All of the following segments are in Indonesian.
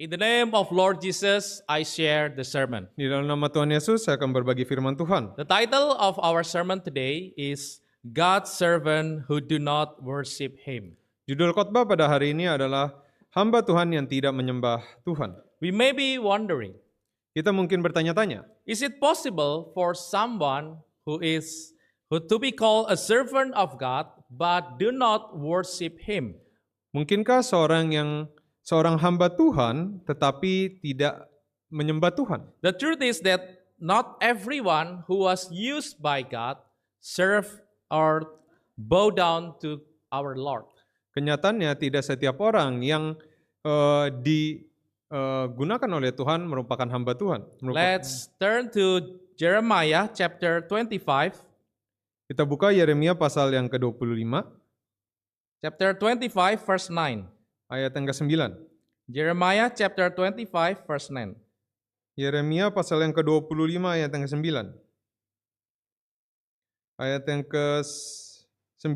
In the name of Lord Jesus, I share the sermon. Di dalam nama Tuhan Yesus, saya akan berbagi firman Tuhan. The title of our sermon today is God's servant who do not worship him. Judul khotbah pada hari ini adalah hamba Tuhan yang tidak menyembah Tuhan. We may be wondering, Kita mungkin bertanya-tanya, is it possible for someone who to be called a servant of God but do not worship him? mungkinkah seorang hamba Tuhan tetapi tidak menyembah Tuhan? The truth is that not everyone who was used by God serve or bow down to our Lord. Kenyataannya tidak setiap orang yang digunakan oleh Tuhan merupakan hamba Tuhan. Let's turn to Jeremiah chapter 25. Kita buka Yeremia pasal yang ke-25, Chapter 25 verse 9. ayat yang ke-9. Jeremiah chapter 25 verse 9. Yeremia pasal yang ke-25 ayat yang ke-9. Ayat yang ke-9,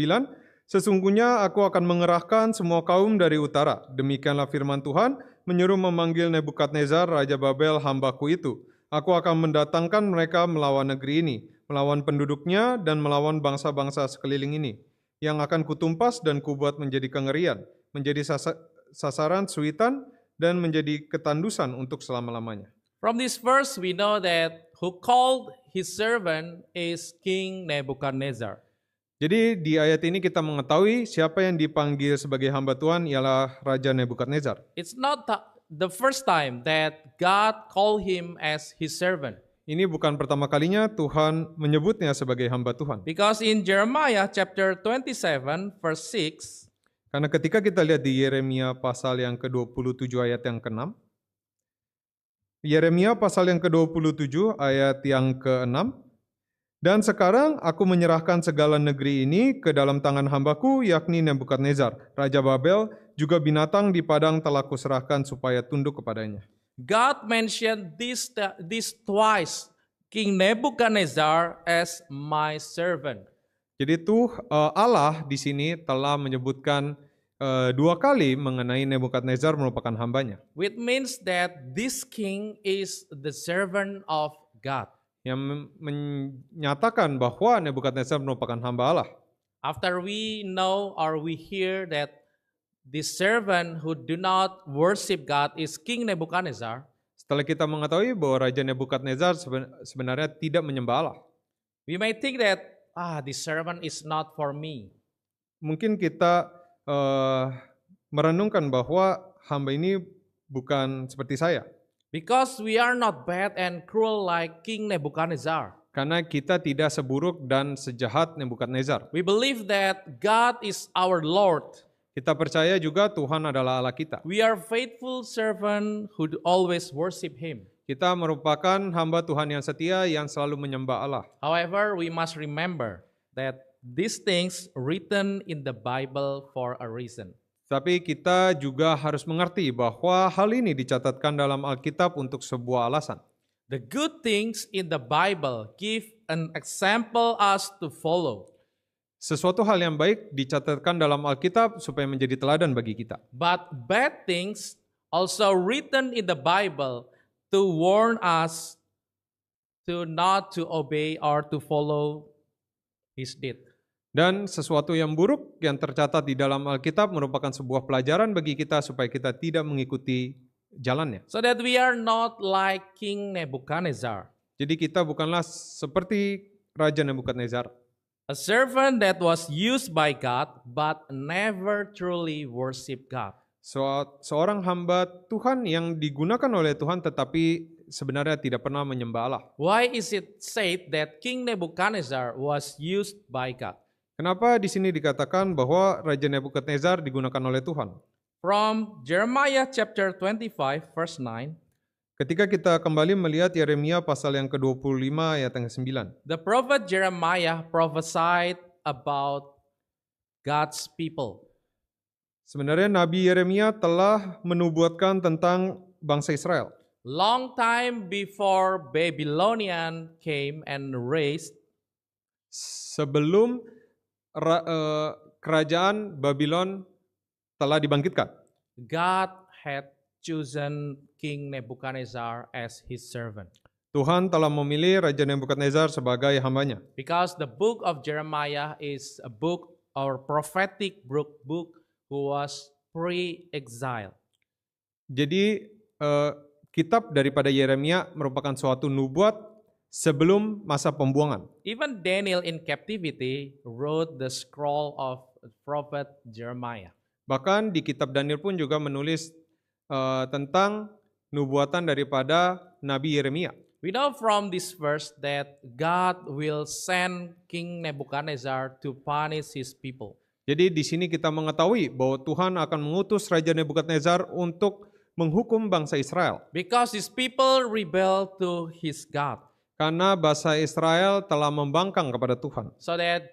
sesungguhnya aku akan mengerahkan semua kaum dari utara. Demikianlah firman Tuhan, menyuruh memanggil Nebukadnezar, Raja Babel, hambaku itu. Aku akan mendatangkan mereka melawan negeri ini, melawan penduduknya dan melawan bangsa-bangsa sekeliling ini, yang akan kutumpas dan kubuat menjadi kengerian, menjadi sasaran suitan, dan menjadi ketandusan untuk selama-lamanya. From this verse we know that who called his servant is King Nebuchadnezzar. Jadi di ayat ini kita mengetahui siapa yang dipanggil sebagai hamba Tuhan ialah Raja Nebukadnezar. It's not the first time that God called him as his servant. Ini bukan pertama kalinya Tuhan menyebutnya sebagai hamba Tuhan. Because in Jeremiah chapter 27 verse 6, Karena ketika kita lihat di Yeremia pasal yang ke-27 ayat yang ke-6, Yeremia pasal yang ke-27 ayat yang ke-6, dan sekarang aku menyerahkan segala negeri ini ke dalam tangan hambaku, yakni Nebukadnezar, Raja Babel, juga binatang di padang telah kuserahkan supaya tunduk kepadanya. God mentioned this twice, King Nebuchadnezzar as my servant. Jadi Allah di sini telah menyebutkan dua kali mengenai Nebukadnezar merupakan hambanya. Which means that this king is the servant of God. Yang menyatakan bahwa Nebukadnezar merupakan hamba Allah. After we know or we hear that the servant who do not worship God is King Nebuchadnezzar, Setelah kita mengetahui bahwa Raja Nebukadnezar sebenarnya tidak menyembah Allah, we may think that this servant is not for me. mungkin kita merenungkan bahwa hamba ini bukan seperti saya. Because we are not bad and cruel like King Nebuchadnezzar. Karena kita tidak seburuk dan sejahat Nebukadnezar. We believe that God is our Lord. Kita percaya juga Tuhan adalah Allah kita. We are faithful servant who always worship him. Kita merupakan hamba Tuhan yang setia yang selalu menyembah Allah. However, we must remember that these things written in the Bible for a reason. Tapi kita juga harus mengerti bahwa hal ini dicatatkan dalam Alkitab untuk sebuah alasan. The good things in the Bible give an example us to follow. Sesuatu hal yang baik dicatatkan dalam Alkitab supaya menjadi teladan bagi kita. But bad things also written in the Bible to warn us to not to obey or to follow his deed. Dan sesuatu yang buruk yang tercatat di dalam Alkitab merupakan sebuah pelajaran bagi kita supaya kita tidak mengikuti jalannya. So that we are not like King Nebuchadnezzar, Jadi kita bukanlah seperti Raja Nebukadnezar, a servant that was used by God but never truly worship God. seorang hamba Tuhan yang digunakan oleh Tuhan tetapi sebenarnya tidak pernah menyembah Allah. Why is it said that King Nebuchadnezzar was used by God? Kenapa di sini dikatakan bahwa Raja Nebukadnezar digunakan oleh Tuhan? From Jeremiah chapter 25 verse 9, Ketika kita kembali melihat Yeremia pasal yang ke-25 ayat yang ke-9. the prophet Jeremiah prophesied about God's people. Sebenarnya Nabi Yeremia telah menubuatkan tentang bangsa Israel. Long time before Babylonian came and raised, Sebelum kerajaan Babylon telah dibangkitkan, God had chosen King Nebuchadnezzar as his servant. Tuhan telah memilih Raja Nebukadnezar sebagai hambanya. Because the book of Jeremiah is a book or prophetic book who was pre-exile. Jadi kitab daripada Yeremia merupakan suatu nubuat sebelum masa pembuangan. Even Daniel in captivity wrote the scroll of prophet Jeremiah. Bahkan di kitab Daniel pun juga menulis tentang nubuatan daripada Nabi Yeremia. We know from this verse that God will send King Nebuchadnezzar to punish his people. Jadi di sini kita mengetahui bahwa Tuhan akan mengutus Raja Nebukadnezar untuk menghukum bangsa Israel. Because his people rebel to his God. Karena bangsa Israel telah membangkang kepada Tuhan. So that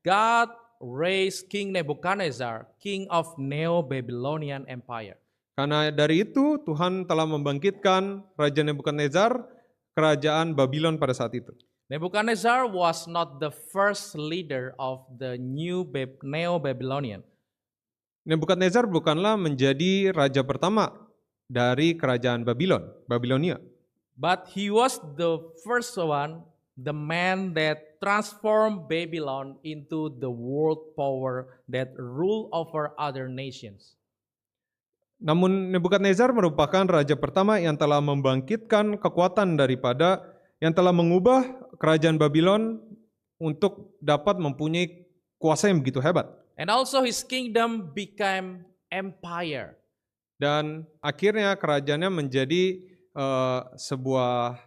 God raised King Nebuchadnezzar, king of Neo-Babylonian Empire. Karena dari itu Tuhan telah membangkitkan Raja Nebukadnezar, kerajaan Babylon pada saat itu. Nebuchadnezzar was not the first leader of the Neo-Babylonian. Nebukadnezar bukanlah menjadi raja pertama dari kerajaan Babilonia. But he was the first one, the man that transformed Babylon into the world power that rule over other nations. Namun Nebukadnezar merupakan raja pertama yang telah membangkitkan kekuatan daripada yang telah mengubah kerajaan Babylon untuk dapat mempunyai kuasa yang begitu hebat. And also his kingdom became empire. Dan akhirnya kerajaannya menjadi sebuah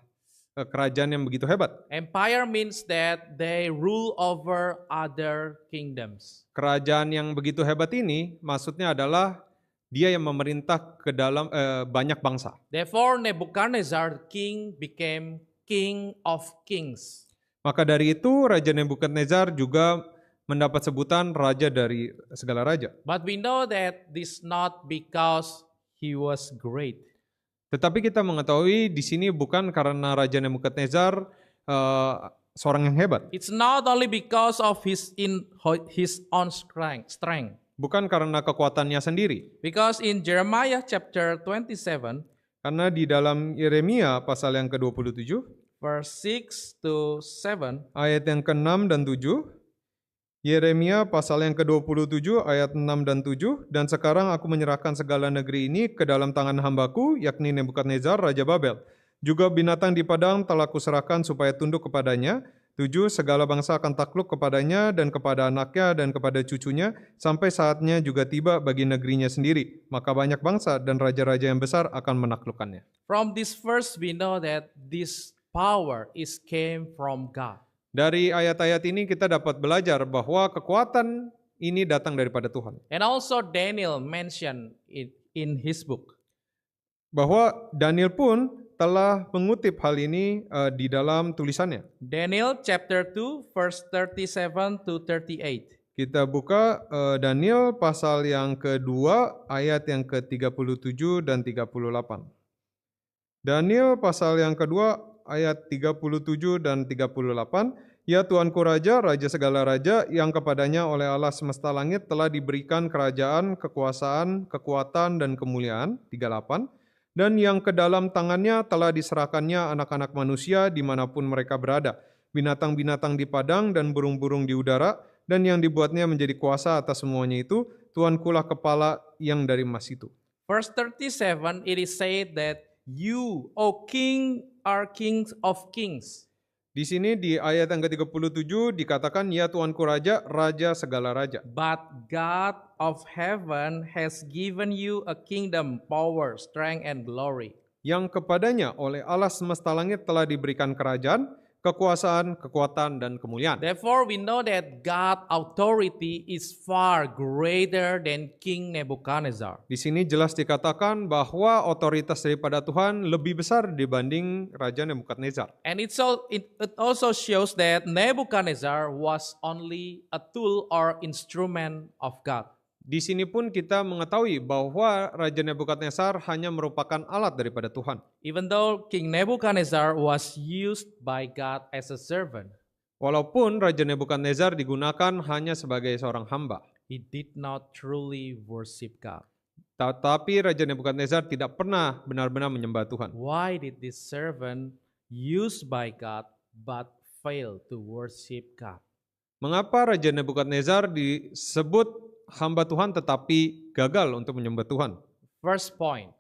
kerajaan yang begitu hebat. Empire means that they rule over other kingdoms. Kerajaan yang begitu hebat ini maksudnya adalah dia yang memerintah ke dalam banyak bangsa. Therefore Nebuchadnezzar king became king of kings. Maka dari itu Raja Nebukadnezar juga mendapat sebutan raja dari segala raja. But we know that this not because he was great. Tetapi kita mengetahui di sini bukan karena Raja Nebukadnezar seorang yang hebat. It's not only because of his own strength. Bukan karena kekuatannya sendiri. Because in Jeremiah chapter 27, karena di dalam Yeremia pasal yang ke-27, verse 6 to 7, ayat yang ke-6 dan 7, Yeremia pasal yang ke-27 ayat 6 dan 7, dan sekarang aku menyerahkan segala negeri ini ke dalam tangan hambaku, yakni Nebukadnezar, Raja Babel. Juga binatang di padang telah kuserahkan supaya tunduk kepadanya. 7, segala bangsa akan takluk kepadanya dan kepada anaknya dan kepada cucunya, sampai saatnya juga tiba bagi negerinya sendiri. Maka banyak bangsa dan raja-raja yang besar akan menaklukkannya. From this verse we know that this power came from God. Dari ayat-ayat ini kita dapat belajar bahwa kekuatan ini datang daripada Tuhan. And also Daniel mentioned it in his book. Bahwa Daniel pun telah mengutip hal ini di dalam tulisannya. Daniel chapter 2 verse 37 to 38. Kita buka Daniel pasal yang kedua ayat yang ke-37 dan 38. Daniel pasal yang kedua ayat 37 dan 38. Ya Tuanku Raja, Raja segala raja, yang kepadanya oleh Allah semesta langit telah diberikan kerajaan, kekuasaan, kekuatan, dan kemuliaan. 38. Dan yang ke dalam tangannya telah diserahkannya anak-anak manusia dimanapun mereka berada, binatang-binatang di padang dan burung-burung di udara, dan yang dibuatnya menjadi kuasa atas semuanya itu, Tuankulah kepala yang dari emas itu. Verse 37, it is said that you, O King, are kings of kings. Di sini di ayat yang ke-37 dikatakan, ya Tuanku Raja, Raja segala raja. But God of heaven has given you a kingdom, power, strength, and glory. Yang kepadanya oleh Allah semesta langit telah diberikan kerajaan, kekuasaan, kekuatan, dan kemuliaan. Therefore we know that God's authority is far greater than King Nebuchadnezzar. Di sini jelas dikatakan bahwa otoritas daripada Tuhan lebih besar dibanding Raja Nebukadnezar. And it also shows that Nebuchadnezzar was only a tool or instrument of God. Di sini pun kita mengetahui bahwa Raja Nebukadnezar hanya merupakan alat daripada Tuhan. Even though King Nebuchadnezzar was used by God as a servant, walaupun Raja Nebukadnezar digunakan hanya sebagai seorang hamba, he did not truly worship God. Tetapi Raja Nebukadnezar tidak pernah benar-benar menyembah Tuhan. Why did this servant used by God but fail to worship God? Mengapa Raja Nebukadnezar disebut hamba Tuhan tetapi gagal untuk menyembah Tuhan? First point,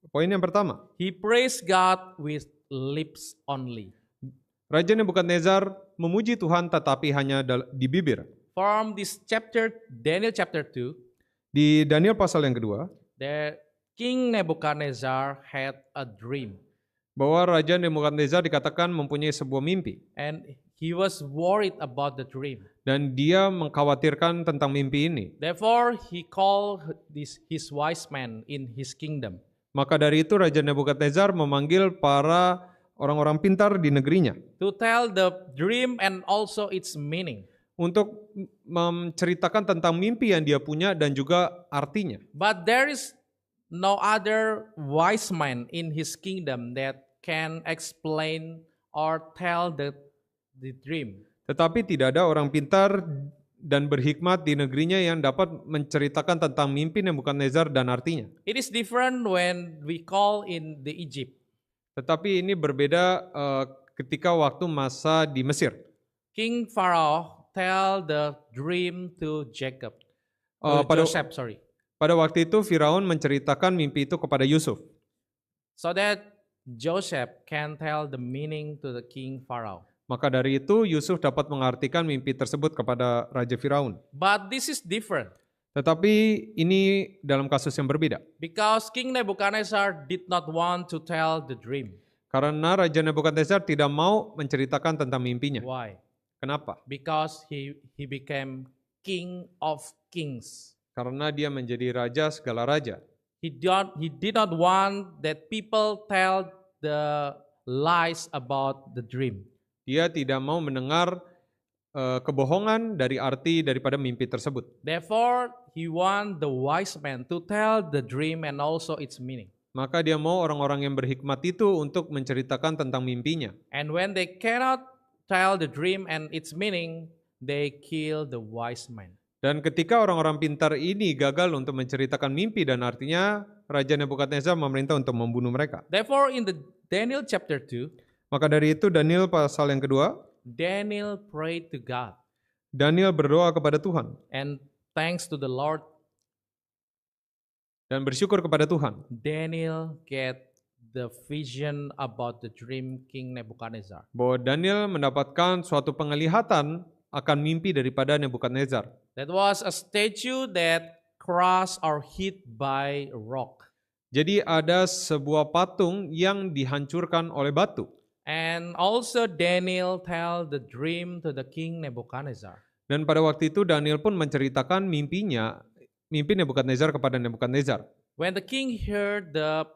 Poin yang pertama, he praised God with lips only. Raja Nebukadnezar memuji Tuhan tetapi hanya di bibir. From this chapter, Daniel chapter 2, Di Daniel pasal yang kedua, the King Nebuchadnezzar had a dream, bahwa Raja Nebukadnezar dikatakan mempunyai sebuah mimpi. and he was worried about the dream. Dan dia mengkhawatirkan tentang mimpi ini. Therefore, he called his wise men in his kingdom. Maka dari itu Raja Nebukadnezar memanggil para orang-orang pintar di negerinya To tell the dream and also its meaning. untuk menceritakan tentang mimpi yang dia punya dan juga artinya. But there is no other wise man in his kingdom that can explain or tell the dream. Tetapi tidak ada orang pintar dan berhikmat di negerinya yang dapat menceritakan tentang mimpi Nebukadnezar dan artinya. It is different when we call in the Egypt. Tetapi ini berbeda ketika waktu masa di Mesir. King Pharaoh tell the dream to Jacob. Pada Joseph. waktu itu Firaun menceritakan mimpi itu kepada Yusuf. So that Joseph can tell the meaning to the King Pharaoh. Maka dari itu Yusuf dapat mengartikan mimpi tersebut kepada Raja Firaun. But this is different Tetapi ini dalam kasus yang berbeda. because King Nebuchadnezzar did not want to tell the dream. Karena Raja Nebukadnezar tidak mau menceritakan tentang mimpinya. Why? Kenapa? Because he became king of kings. Karena dia menjadi raja segala raja. He did not want that people tell the lies about the dream. Dia tidak mau mendengar kebohongan dari arti daripada mimpi tersebut. Therefore, he want the wise man to tell the dream and also its meaning. Maka dia mau orang-orang yang berhikmat itu untuk menceritakan tentang mimpinya. And when they cannot tell the dream and its meaning, they kill the wise man. Dan ketika orang-orang pintar ini gagal untuk menceritakan mimpi dan artinya, Raja Nebukadnezar memerintah untuk membunuh mereka. Therefore, in the Daniel chapter 2, Maka dari itu Daniel pasal yang kedua, Daniel prayed to God Daniel berdoa kepada Tuhan and thanks to the Lord, dan bersyukur kepada Tuhan. Daniel get the vision about the dream King Nebuchadnezzar. Bahwa Daniel mendapatkan suatu penglihatan akan mimpi daripada Nebukadnezar. That was a statue that crushed or hit by a rock. Jadi ada sebuah patung yang dihancurkan oleh batu. And also Daniel tell the dream to the King Nebuchadnezzar. Dan pada waktu itu Daniel pun menceritakan mimpinya, mimpi Nebukadnezar kepada Nebukadnezar. When the king heard the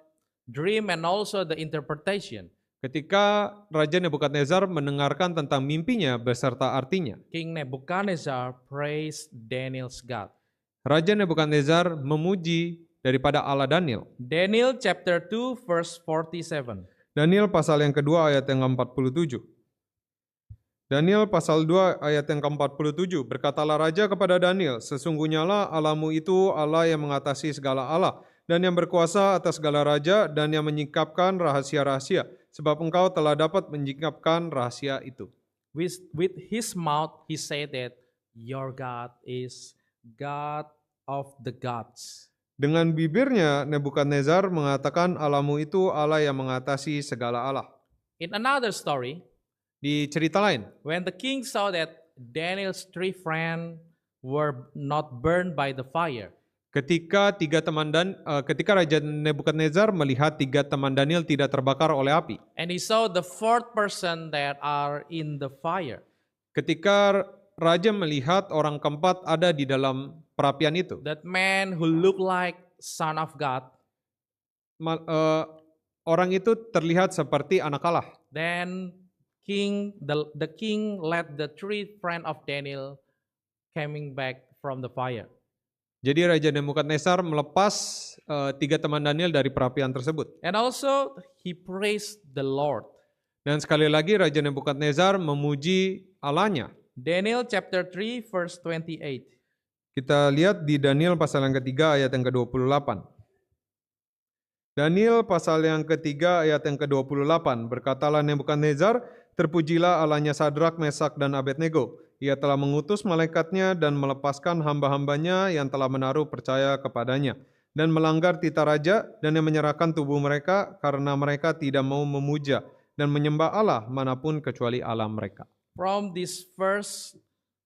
dream and also the interpretation, Ketika Raja Nebukadnezar mendengarkan tentang mimpinya beserta artinya, King Nebuchadnezzar praised Daniel's God. Raja Nebukadnezar memuji daripada Allah Daniel. Daniel chapter 2 verse 47. Daniel pasal yang kedua ayat yang ke-47. Daniel pasal 2 ayat yang ke-47, berkatalah Raja kepada Daniel, sesungguhnya lah Allahmu itu Allah yang mengatasi segala Allah, dan yang berkuasa atas segala raja, dan yang menyingkapkan rahasia-rahasia, sebab engkau telah dapat menyingkapkan rahasia itu. With his mouth he said that your God is God of the gods. Dengan bibirnya Nebukadnezar mengatakan Allahmu itu Allah yang mengatasi segala Allah. In another story, Di cerita lain, when the king saw that Daniel's three friends were not burned by the fire, ketika Raja Nebukadnezar melihat 3 teman Daniel tidak terbakar oleh api. and he saw the fourth person that are in the fire, Ketika Raja melihat orang keempat ada di dalam perapian itu, that man who looked like son of God, orang itu terlihat seperti anak Allah. then the king let the three friends of Daniel coming back from the fire. Jadi Raja Nebukadnezar melepas 3 teman Daniel dari perapian tersebut. And also he praised the Lord. Dan sekali lagi Raja Nebukadnezar memuji Allahnya. Daniel chapter 3 verse 28. Kita lihat di Daniel pasal yang ketiga ayat yang ke-28. Daniel pasal yang ketiga ayat yang ke-28. Berkatalah Nebukadnezar, terpujilah Allahnya Sadrak, Mesak, dan Abednego. Ia telah mengutus malaikatnya dan melepaskan hamba-hambanya yang telah menaruh percaya kepadanya. Dan melanggar titah raja dan yang menyerahkan tubuh mereka karena mereka tidak mau memuja dan menyembah Allah manapun kecuali Allah mereka. From this verse,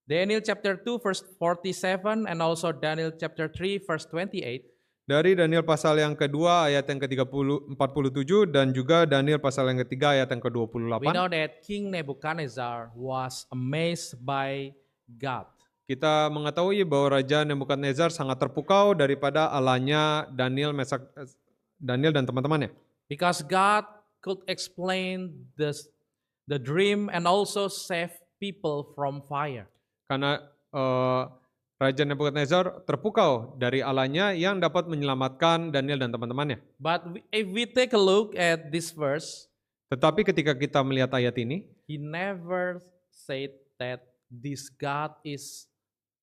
Daniel chapter 2 verse 47 and also Daniel chapter 3 verse 28, Dari Daniel pasal yang kedua ayat yang ke-47 dan juga Daniel pasal yang ketiga ayat yang we ke-28. know that King Nebuchadnezzar was amazed by God. Kita mengetahui bahwa Raja Nebukadnezar sangat terpukau daripada Allahnya Daniel, Daniel dan teman-temannya. Because God could explain the dream and also save people from fire. Karena Raja Nebukadnezar terpukau dari Allahnya yang dapat menyelamatkan Daniel dan teman-temannya. But if we take a look at this verse, Tetapi ketika kita melihat ayat ini, he never said that this God is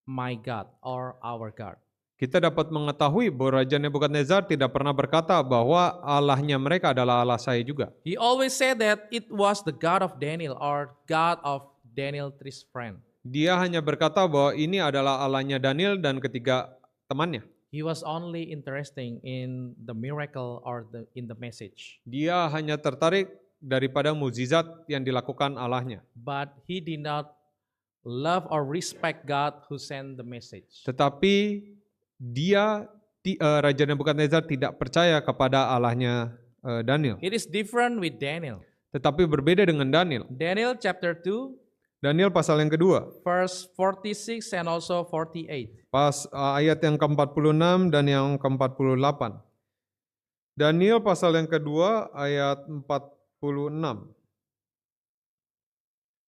my God or our God. kita dapat mengetahui bahwa Raja Nebukadnezar tidak pernah berkata bahwa Allahnya mereka adalah Allah saya juga. He always said that it was the God of Daniel or God of Daniel his friend. Dia hanya berkata bahwa ini adalah Allahnya Daniel dan ketiga temannya. He was only interested in the miracle or in the message. Dia hanya tertarik daripada mukjizat yang dilakukan Allahnya. But he did not love or respect God who sent the message. Tetapi Raja Nebukadnezar tidak percaya kepada Allahnya Daniel. It is different with Daniel. Tetapi berbeda dengan Daniel. Daniel chapter 2, Daniel pasal yang kedua, verse 46 and also 48. ayat yang ke-46 dan yang ke-48. Daniel pasal yang kedua ayat 46.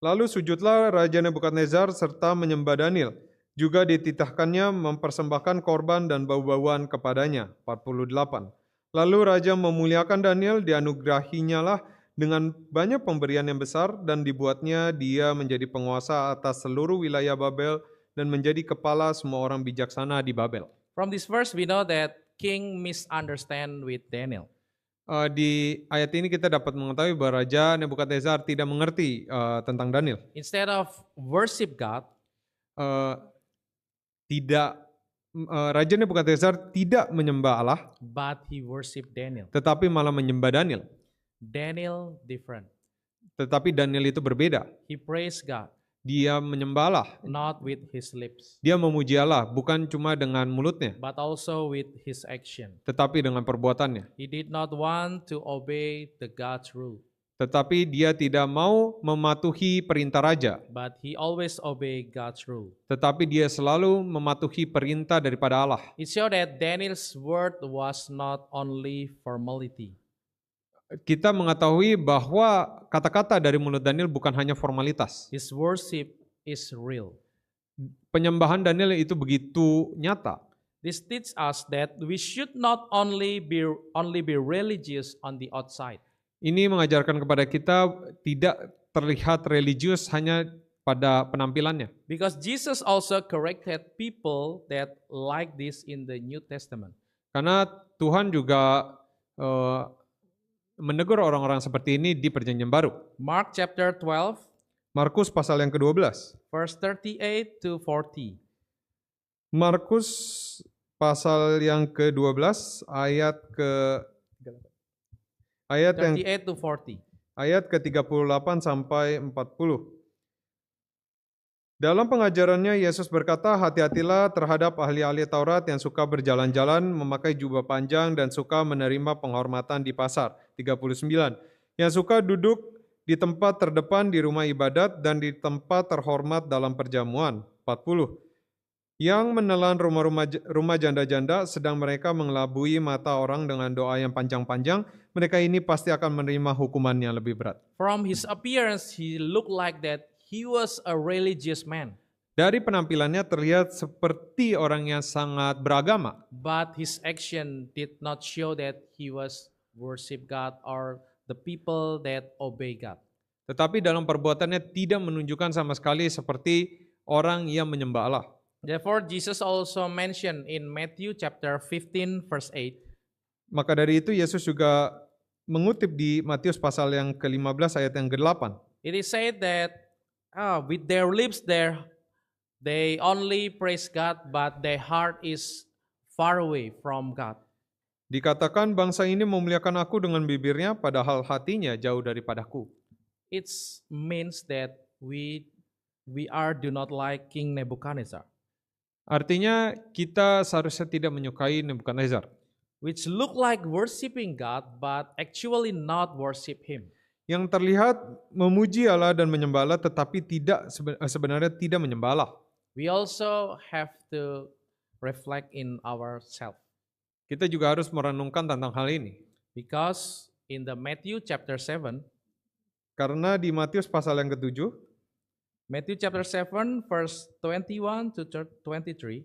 Lalu sujudlah Raja Nebukadnezar serta menyembah Daniel. Juga dititahkannya mempersembahkan korban dan bau-bauan kepadanya. 48. Lalu Raja memuliakan Daniel, dianugerahinya lah dengan banyak pemberian yang besar dan dibuatnya dia menjadi penguasa atas seluruh wilayah Babel dan menjadi kepala semua orang bijaksana di Babel. From this verse we know that king misunderstand with Daniel. Di ayat ini kita dapat mengetahui bahwa Raja Nebukadnezar tidak mengerti tentang Daniel. Instead of worship God, Raja Nebukadnezar tidak menyembah Allah, but he worship Daniel. tetapi malah menyembah Daniel. Daniel different. Tetapi Daniel itu berbeda. He praise God, Dia menyembah Allah. not with his lips, Dia memuji Allah bukan cuma dengan mulutnya, but also with his action. tetapi dengan perbuatannya. He did not want to obey the God's rule, Tetapi dia tidak mau mematuhi perintah raja, but he always obey God's rule. tetapi dia selalu mematuhi perintah daripada Allah. It showed that Daniel's word was not only formality, Kita mengetahui bahwa kata-kata dari mulut Daniel bukan hanya formalitas. his worship is real. Penyembahan Daniel itu begitu nyata. This teaches us that we should not only be religious on the outside, Ini mengajarkan kepada kita tidak terlihat religius hanya pada penampilannya. because Jesus also corrected people that like this in the New Testament. Karena Tuhan juga menegur orang-orang seperti ini di Perjanjian Baru. Mark chapter 12, Markus pasal yang ke-12. verse 38 to 40. Markus pasal yang ke-12 ayat yang 38 to 40. ayat ke-38 sampai 40. Dalam pengajarannya Yesus berkata, "Hati-hatilah terhadap ahli-ahli Taurat yang suka berjalan-jalan, memakai jubah panjang dan suka menerima penghormatan di pasar." 39. Yang suka duduk di tempat terdepan di rumah ibadat dan di tempat terhormat dalam perjamuan. 40. Yang menelan rumah janda-janda, sedang mereka mengelabui mata orang dengan doa yang panjang-panjang, mereka ini pasti akan menerima hukuman yang lebih berat. From his appearance, he looked like that he was a religious man, Dari penampilannya terlihat seperti orang yang sangat beragama, but his action did not show that he was worship God or the people that obey God. tetapi dalam perbuatannya tidak menunjukkan sama sekali seperti orang yang menyembah Allah. Therefore, Jesus also mentioned in Matthew chapter 15 verse 8, Maka dari itu Yesus juga mengutip di Matius pasal yang ke-15 ayat yang ke-8. It is said that with their lips they only praise God, but their heart is far away from God. Dikatakan bangsa ini memuliakan aku dengan bibirnya, padahal hatinya jauh daripadaku. It means that we do not like King Nebuchadnezzar, Artinya kita seharusnya tidak menyukai Nebukadnezar, which look like worshiping God, but actually not worship Him. yang terlihat memuji Allah dan menyembah Allah, tetapi sebenarnya tidak menyembah Allah. We also have to reflect in ourselves, Kita juga harus merenungkan tentang hal ini. because in the Matthew chapter 7, Karena di Matius pasal yang ke-7, Matthew chapter 7 verse 21 to 23,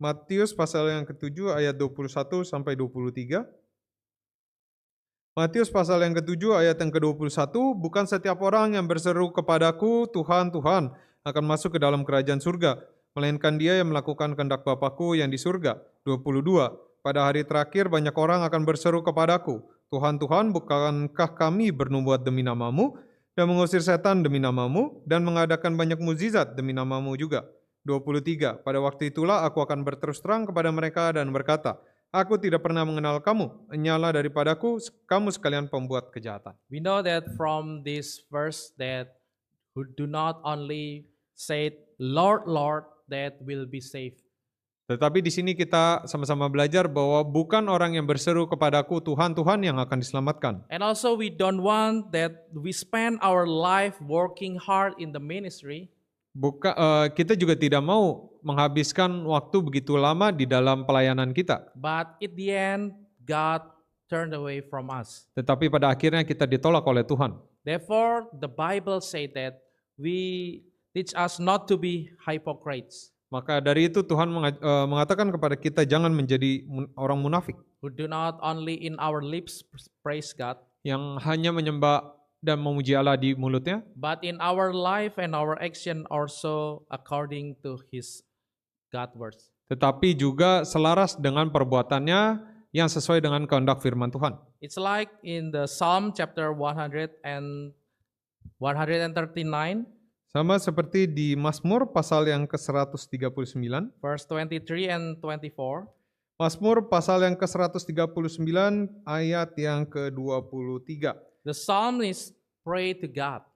Matius pasal yang ke-7 ayat 21 sampai 23. Matius pasal yang ke-7 ayat yang ke-21, bukan setiap orang yang berseru kepadaku, Tuhan, Tuhan, akan masuk ke dalam kerajaan surga, melainkan dia yang melakukan kehendak Bapa-Ku yang di surga. 22, pada hari terakhir banyak orang akan berseru kepadaku, Tuhan, Tuhan, bukankah kami bernubuat demi namamu, dan mengusir setan demi namamu, dan mengadakan banyak mukjizat demi namamu juga. 23, pada waktu itulah aku akan berterus terang kepada mereka dan berkata, aku tidak pernah mengenal kamu, enyalah daripadaku, kamu sekalian pembuat kejahatan. we know that from this verse that who do not only say Lord, Lord, that will be saved. Tetapi di sini kita sama-sama belajar bahwa bukan orang yang berseru kepadaku, Tuhan, Tuhan, yang akan diselamatkan. And also we don't want that we spend our life working hard in the ministry, Kita juga tidak mau menghabiskan waktu begitu lama di dalam pelayanan kita. but at the end God turned away from us. Tetapi pada akhirnya kita ditolak oleh Tuhan. Therefore, the Bible say that we teach us not to be hypocrites, Maka dari itu Tuhan mengatakan kepada kita jangan menjadi orang munafik who do not only in our lips praise God, yang hanya menyembah dan memuji Allah di mulutnya, but in our life and our action also according to His God words. tetapi juga selaras dengan perbuatannya yang sesuai dengan kehendak firman Tuhan. It's like in the Psalm chapter 100 and 139, Sama seperti di Mazmur pasal yang ke-139, verse 23 and 24. Mazmur pasal yang ke-139 ayat yang ke-23. The psalmist pray to God,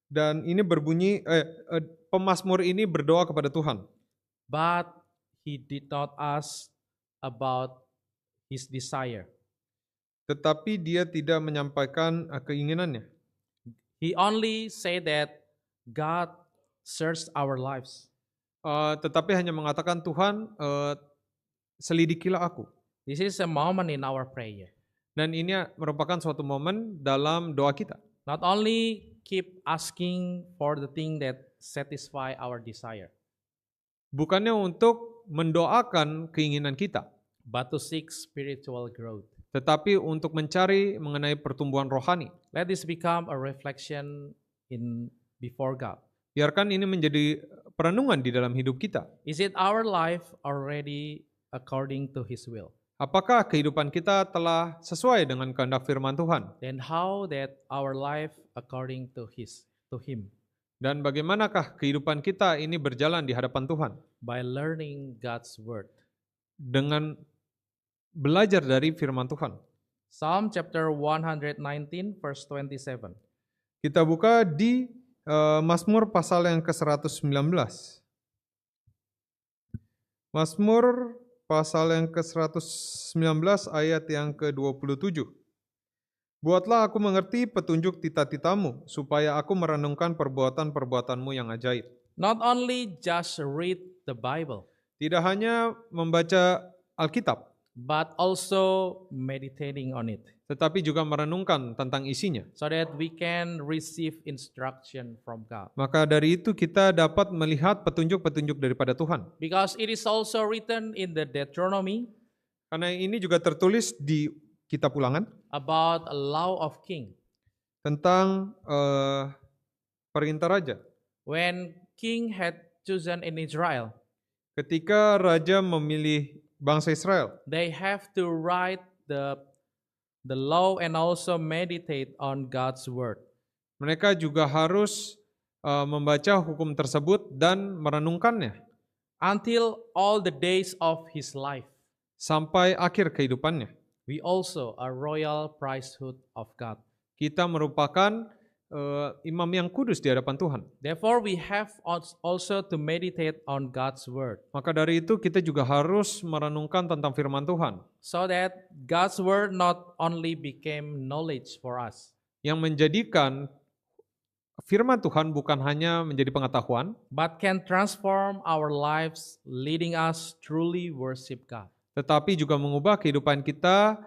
Dan ini berbunyi, pemazmur ini berdoa kepada Tuhan. but he did not ask about his desire. Tetapi dia tidak menyampaikan keinginannya. He only say that God searched our lives. Tetapi hanya mengatakan, Tuhan, selidikilah aku. This is a moment in our prayer. Dan ini merupakan suatu momen dalam doa kita. Not only keep asking for the thing that satisfy our desire, Bukannya untuk mendoakan keinginan kita, but to seek spiritual growth. tetapi untuk mencari mengenai pertumbuhan rohani. Let this become a reflection in before God. Biarkan ini menjadi perenungan di dalam hidup kita. Is it our life already according to His will? Apakah kehidupan kita telah sesuai dengan kehendak firman Tuhan? Then how that our life according to Him? Dan bagaimanakah kehidupan kita ini berjalan di hadapan Tuhan? By learning God's word. Dengan belajar dari firman Tuhan. Psalm chapter 119 verse 27. Kita buka di Mazmur pasal yang ke-119. Mazmur pasal yang ke-119 ayat yang ke-27. Buatlah aku mengerti petunjuk tita-titamu, supaya aku merenungkan perbuatan-perbuatanmu yang ajaib. Not only just read the Bible, Tidak hanya membaca Alkitab, but also meditating on it, tetapi juga merenungkan tentang isinya. so that we can receive instruction from God. Maka dari itu kita dapat melihat petunjuk-petunjuk daripada Tuhan. Because it is also written in the Deuteronomy Karena ini juga tertulis di Kitab Ulangan about a law of king. tentang perintah raja. When king had chosen in Israel, Ketika raja memilih bangsa Israel, they have to write the law and also meditate on God's word. Mereka juga harus membaca hukum tersebut dan merenungkannya Until all the days of his life. sampai akhir kehidupannya. We also a royal priesthood of God. Kita merupakan imam yang kudus di hadapan Tuhan. Therefore, we have also to meditate on God's word, Maka dari itu kita juga harus merenungkan tentang firman Tuhan so that God's word not only became knowledge for us, yang menjadikan firman Tuhan bukan hanya menjadi pengetahuan, but can transform our lives, leading us truly worship God. tetapi juga mengubah kehidupan kita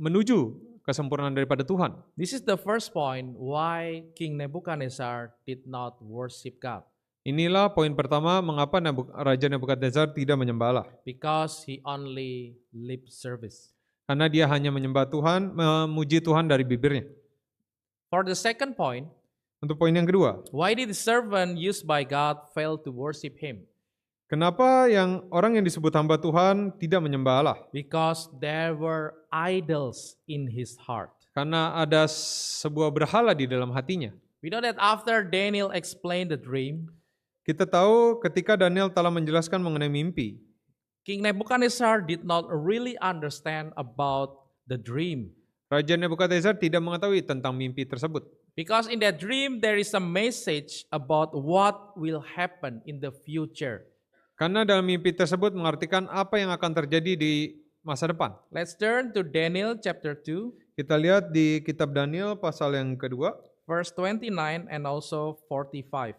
menuju kesempurnaan daripada Tuhan. This is the first point why King Nebuchadnezzar did not worship God, Inilah poin pertama mengapa Raja Nebukadnezar tidak menyembah Allah. because he only lip service. Karena dia hanya menyembah Tuhan, memuji Tuhan dari bibirnya. For the second point, Untuk poin yang kedua, why did the servant used by God fail to worship him? kenapa orang yang disebut hamba Tuhan tidak menyembah Allah? Because there were idols in his heart. Karena ada sebuah berhala di dalam hatinya. We know that after Daniel explained the dream, Kita tahu ketika Daniel telah menjelaskan mengenai mimpi, King Nebuchadnezzar did not really understand about the dream. Raja Nebukadnezar tidak mengetahui tentang mimpi tersebut. Because in that dream, there is a message about what will happen in the future. Karena dalam mimpi tersebut mengartikan apa yang akan terjadi di masa depan. Let's turn to Daniel chapter 2, Kita lihat di kitab Daniel pasal yang kedua. verse 29 and also 45.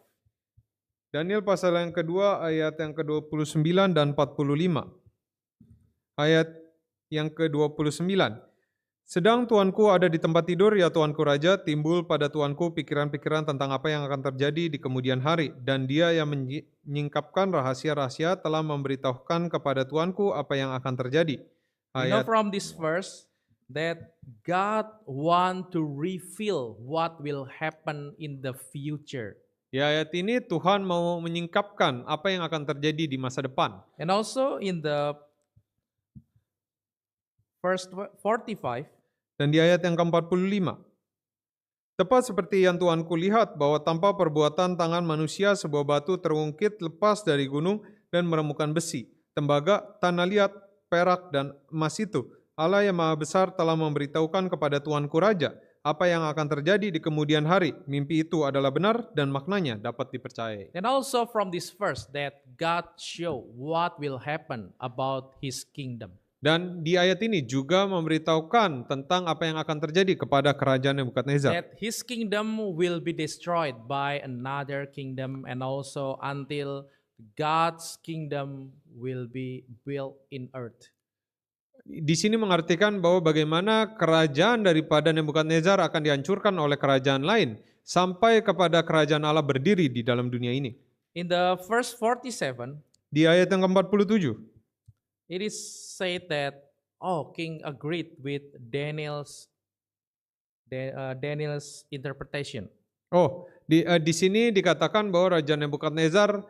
Daniel pasal yang kedua ayat yang ke-29 dan 45. Ayat yang ke-29. Sedang tuanku ada di tempat tidur, ya tuanku raja, timbul pada tuanku pikiran-pikiran tentang apa yang akan terjadi di kemudian hari. Dan dia yang menyingkapkan rahasia-rahasia telah memberitahukan kepada tuanku apa yang akan terjadi. We know Ayat from this verse that God want to reveal what will happen in the future. Di ayat ini Tuhan mau menyingkapkan apa yang akan terjadi di masa depan. And also in the verse 45, Dan di ayat yang ke-45, tepat seperti yang tuanku lihat bahwa tanpa perbuatan tangan manusia sebuah batu terungkit lepas dari gunung dan meremukan besi, tembaga, tanah liat, perak, dan emas itu. Allah yang Maha Besar telah memberitahukan kepada tuanku raja apa yang akan terjadi di kemudian hari. Mimpi itu adalah benar dan maknanya dapat dipercayai. and also from this verse that God show what will happen about his kingdom. Dan di ayat ini juga memberitahukan tentang apa yang akan terjadi kepada kerajaan Nebukadnezar. That his kingdom will be destroyed by another kingdom, and also until God's kingdom will be built in earth. Di sini mengartikan bahwa bagaimana kerajaan daripada Nebukadnezar akan dihancurkan oleh kerajaan lain sampai kepada kerajaan Allah berdiri di dalam dunia ini. In the verse 47, Di ayat yang ke-47, it is said that king agreed with Daniel's interpretation. di sini dikatakan bahwa Raja Nebukadnezar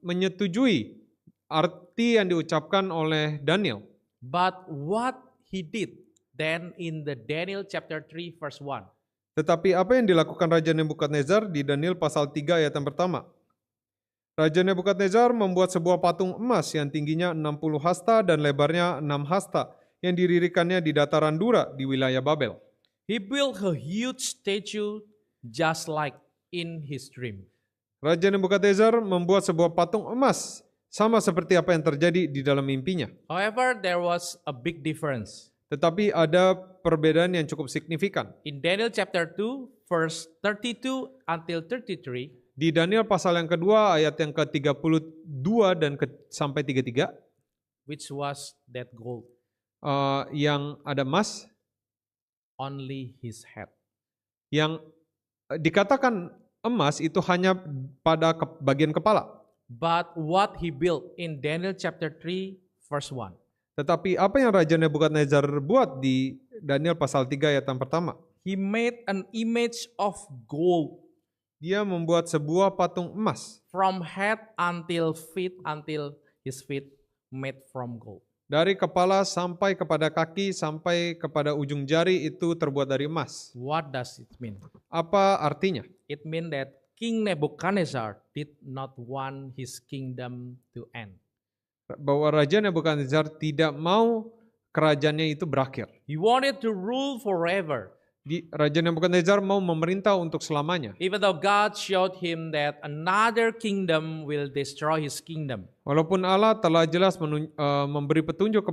menyetujui arti yang diucapkan oleh Daniel. But what he did then in the Daniel chapter 3 verse 1? Tetapi apa yang dilakukan Raja Nebukadnezar di Daniel pasal 3 ayat yang pertama? Raja Nebukadnezar membuat sebuah patung emas yang tingginya 60 hasta dan lebarnya 6 hasta yang didirikannya di dataran Dura di wilayah Babel. He built a huge statue just like in his dream. Raja Nebukadnezar membuat sebuah patung emas sama seperti apa yang terjadi di dalam mimpinya. However, there was a big difference. Tetapi ada perbedaan yang cukup signifikan. In Daniel chapter 2 verse 32 until 33, Di Daniel pasal yang kedua ayat yang ke-32 dan sampai 33, which was that gold, yang ada emas, only his head. yang dikatakan emas itu hanya pada bagian kepala. But what he built in Daniel chapter 3 verse 1, Tetapi apa yang Raja Nebukadnezar buat di Daniel pasal 3 ayat yang pertama? he made an image of gold Dia membuat sebuah patung emas from head until his feet made from gold. Dari kepala sampai kepada kaki, sampai kepada ujung jari itu terbuat dari emas. What does it mean? Apa artinya? It means that King Nebuchadnezzar did not want his kingdom to end. Bahwa Raja Nebukadnezar tidak mau kerajaannya itu berakhir. He wanted to rule forever. Raja Nebukadnezar mau memerintah untuk selamanya. Even though God showed him that another kingdom will destroy his kingdom. Walaupun Allah telah jelas memberi petunjuk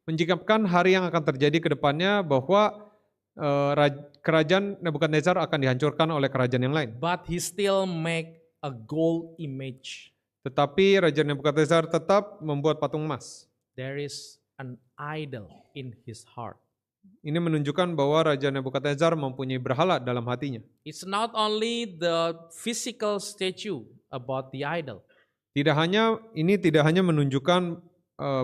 menjikapkan hari yang akan terjadi ke depannya bahwa kerajaan Nebukadnezar akan dihancurkan oleh kerajaan yang lain. But he still make a gold image. Tetapi Raja Nebukadnezar tetap membuat patung emas. There is an idol in his heart. Ini menunjukkan bahwa Raja Nebukadnezar mempunyai berhala dalam hatinya. It's not only the physical statue about the idol. Tidak hanya menunjukkan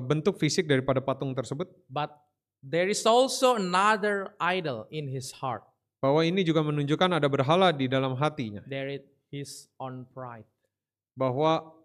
bentuk fisik daripada patung tersebut, but there is also another idol in his heart. Bahwa ini juga menunjukkan ada berhala di dalam hatinya. There is his own pride. Bahwa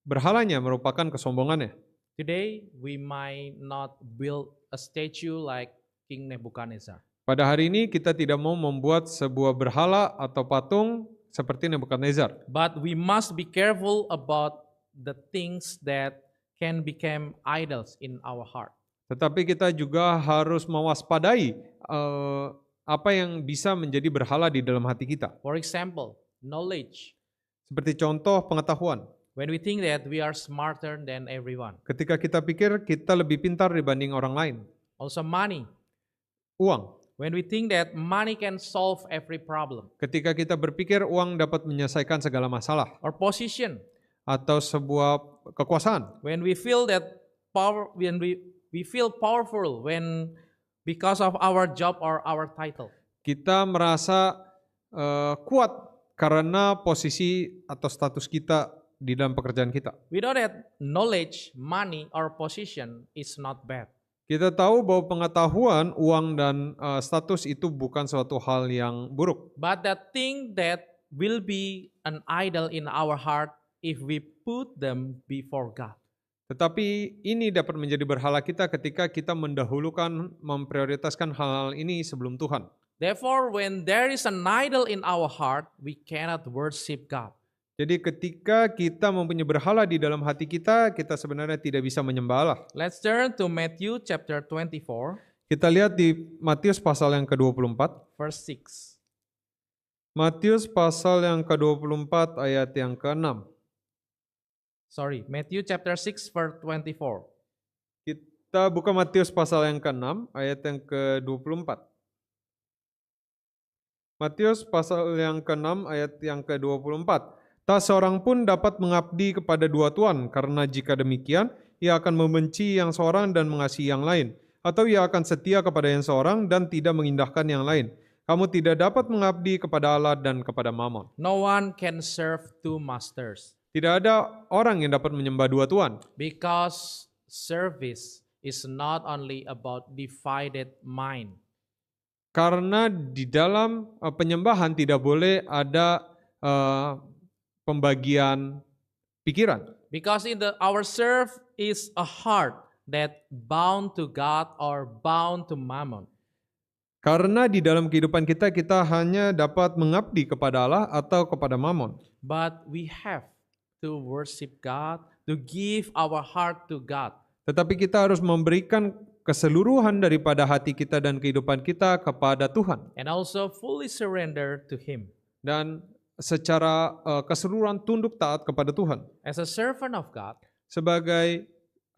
berhalanya merupakan kesombongannya. Today we might not build a statue like King Nebuchadnezzar. Pada hari ini kita tidak mau membuat sebuah berhala atau patung seperti Nebukadnezar. But we must be careful about the things that can become idols in our heart. Tetapi kita juga harus mewaspadai apa yang bisa menjadi berhala di dalam hati kita. For example, knowledge. Seperti contoh pengetahuan. When we think that we are smarter than everyone. Ketika kita pikir kita lebih pintar dibanding orang lain. Also money. Uang. When we think that money can solve every problem. Ketika kita berpikir uang dapat menyelesaikan segala masalah. Or position. Atau sebuah kekuasaan. When we feel that power, when we feel powerful when because of our job or our title. Kita merasa kuat karena posisi atau status kita di dalam pekerjaan kita. We know that knowledge, money, or position is not bad. Kita tahu bahwa pengetahuan, uang, dan status itu bukan suatu hal yang buruk. But that thing that will be an idol in our heart if we put them before God. Tetapi ini dapat menjadi berhala kita ketika kita mendahulukan, memprioritaskan hal-hal ini sebelum Tuhan. Therefore, when there is an idol in our heart, we cannot worship God. Jadi ketika kita mempunyai berhala di dalam hati kita, kita sebenarnya tidak bisa menyembah Allah. Let's turn to Matthew chapter 24. Kita lihat di Matius pasal yang ke-24. Verse 6. Matius pasal yang ke-24 ayat yang ke-6. Sorry, Matthew chapter 6 verse 24. Kita buka Matius pasal yang ke-6 ayat yang ke-24. Matius pasal yang ke-6 ayat yang ke-24. Tak seorang pun dapat mengabdi kepada dua tuan, karena jika demikian, ia akan membenci yang seorang dan mengasihi yang lain. Atau ia akan setia kepada yang seorang dan tidak mengindahkan yang lain. Kamu tidak dapat mengabdi kepada Allah dan kepada Mammon. No one can serve two masters. Tidak ada orang yang dapat menyembah dua tuan. Because service is not only about divided mind. Karena di dalam penyembahan tidak boleh ada pembagian pikiran. Because our serve is a heart that bound to God or bound to Mammon. Karena di dalam kehidupan kita, kita hanya dapat mengabdi kepada Allah atau kepada Mammon. But we have to worship God, to give our heart to God. Tetapi kita harus memberikan keseluruhan daripada hati kita dan kehidupan kita kepada Tuhan. And also fully surrender to Him. Dan secara keseluruhan tunduk taat kepada Tuhan. As a servant of God, sebagai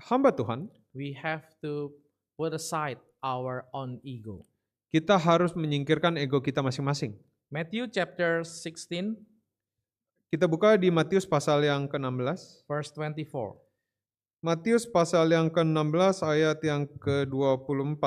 hamba Tuhan, we have to put aside our own ego. Kita harus menyingkirkan ego kita masing-masing. Matthew chapter 16. Kita buka di Matius pasal yang ke-16. Verse 24. Matius pasal yang ke-16 ayat yang ke-24.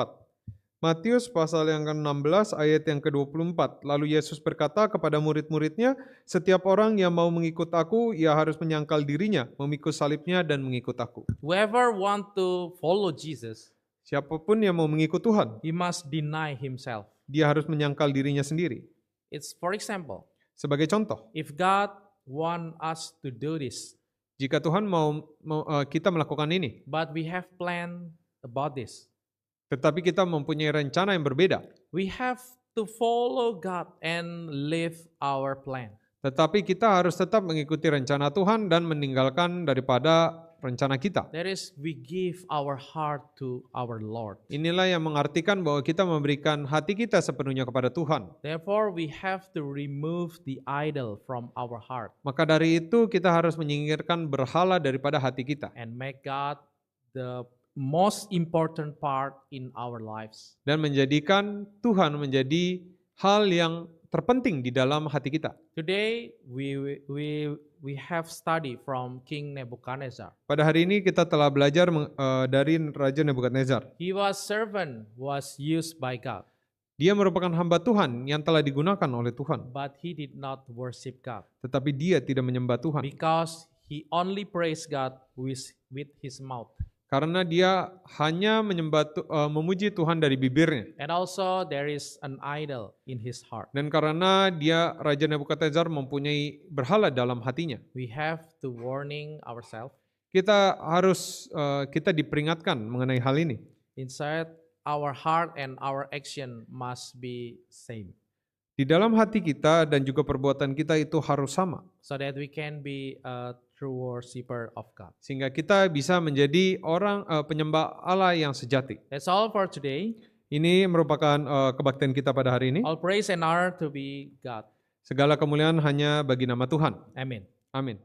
Matius pasal yang ke-16 ayat yang ke-24. Lalu Yesus berkata kepada murid-muridnya, setiap orang yang mau mengikut aku, ia harus menyangkal dirinya, memikul salibnya dan mengikut aku. Whoever want to follow Jesus, siapapun yang mau mengikut Tuhan, he must deny himself. Dia harus menyangkal dirinya sendiri. It's for example, sebagai contoh, if God want us to do this, jika Tuhan mau kita melakukan ini. but we have planned about this. Tetapi kita mempunyai rencana yang berbeda. We have to follow God and live our plan. Tetapi kita harus tetap mengikuti rencana Tuhan dan meninggalkan daripada rencana kita. That is, we give our heart to our Lord. Inilah yang mengartikan bahwa kita memberikan hati kita sepenuhnya kepada Tuhan. Therefore, we have to remove the idol from our heart Maka dari itu kita harus menyingkirkan berhala daripada hati kita. and make God the most important part in our lives. Dan menjadikan Tuhan menjadi hal yang terpenting di dalam hati kita. Today, we have study from King Nebuchadnezzar. Pada hari ini kita telah belajar dari Raja Nebukadnezar. He was used by God, Dia merupakan hamba Tuhan yang telah digunakan oleh Tuhan. but he did not worship God Tetapi dia tidak menyembah Tuhan. because he only praised God with his mouth. Karena dia hanya memuji Tuhan dari bibirnya. And also there is an idol in his heart. Dan karena Raja Nebukadnezar mempunyai berhala dalam hatinya. We have to warning ourselves. Kita diperingatkan mengenai hal ini. Inside our heart and our action must be same, Di dalam hati kita dan juga perbuatan kita itu harus sama. so that we can be a true worshiper of God. Sehingga kita bisa menjadi orang penyembah Allah yang sejati. That's all for today. Ini merupakan kebaktian kita pada hari ini. All praise and honor to be God. Segala kemuliaan hanya bagi nama Tuhan. Amen. Amin.